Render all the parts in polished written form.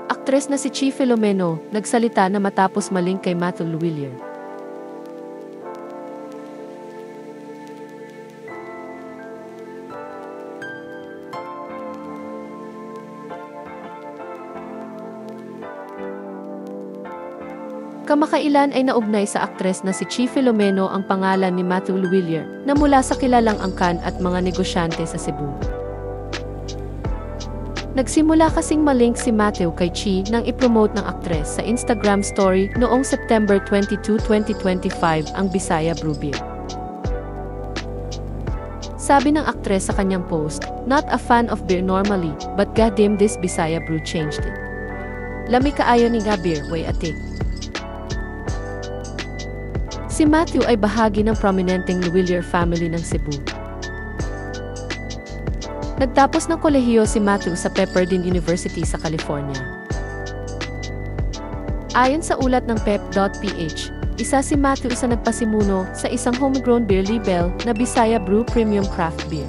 Aktres na si Chi Filomeno, nagsalita na matapos maling kay Matthew Luwilier. Kamakailan ay naugnay sa aktres na si Chi Filomeno ang pangalan ni Matthew Luwilier na mula sa kilalang angkan at mga negosyante sa Cebu. Nagsimula kasing malink si Matthew kay Chi nang ipromote ng aktres sa Instagram story noong September 22, 2025 ang Bisaya Brew Beer. Sabi ng aktres sa kanyang post, "Not a fan of beer normally, but goddamn this Bisaya Brew changed it. Lami kaayo ni nga beer, way atik." Si Matthew ay bahagi ng prominenteng Luwilier family ng Cebu. Nagtapos ng kolehiyo si Matthew sa Pepperdine University sa California. Ayon sa ulat ng pep.ph, isa si Matthew sa nagpasimuno sa isang homegrown beer label na Bisaya Brew Premium Craft Beer.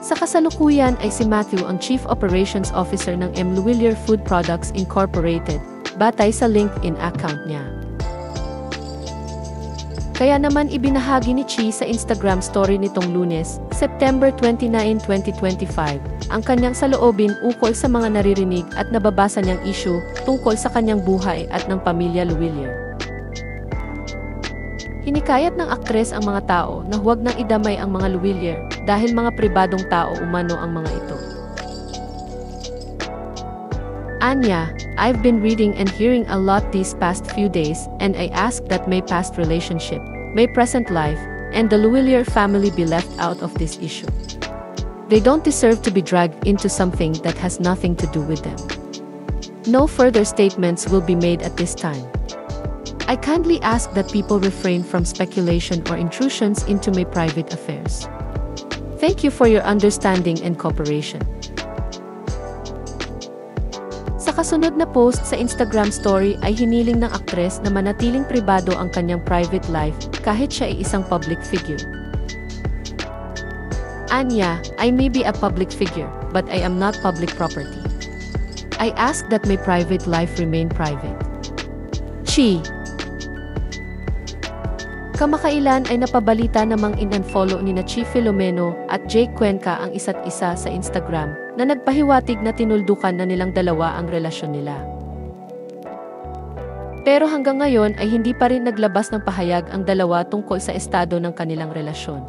Sa kasalukuyan ay si Matthew ang Chief Operations Officer ng M. Luwilier Food Products Incorporated, batay sa LinkedIn account niya. Kaya naman ibinahagi ni Chi sa Instagram story nitong Lunes, September 29, 2025, ang kanyang saloobin ukol sa mga naririnig at nababasa niyang issue tungkol sa kanyang buhay at ng pamilya Luwilier. Hinikayat ng aktres ang mga tao na huwag nang idamay ang mga Luwilier dahil mga pribadong tao umano ang mga ito. Anya, I've been reading and hearing a lot these past few days, and I ask that my past relationship, my present life, and the Luwilier family be left out of this issue. They don't deserve to be dragged into something that has nothing to do with them. No further statements will be made at this time. I kindly ask that people refrain from speculation or intrusions into my private affairs. Thank you for your understanding and cooperation. Sa kasunod na post sa Instagram story ay hiniling ng aktres na manatiling pribado ang kanyang private life kahit siya ay isang public figure. Anya, I may be a public figure, but I am not public property. I ask that my private life remain private. Chi. Kamakailan ay napabalita namang in-unfollow ni na Chi Filomeno at Jake Cuenca ang isa't isa sa Instagram na nagpahiwatig na tinuldukan na nilang dalawa ang relasyon nila. Pero hanggang ngayon ay hindi pa rin naglabas ng pahayag ang dalawa tungkol sa estado ng kanilang relasyon.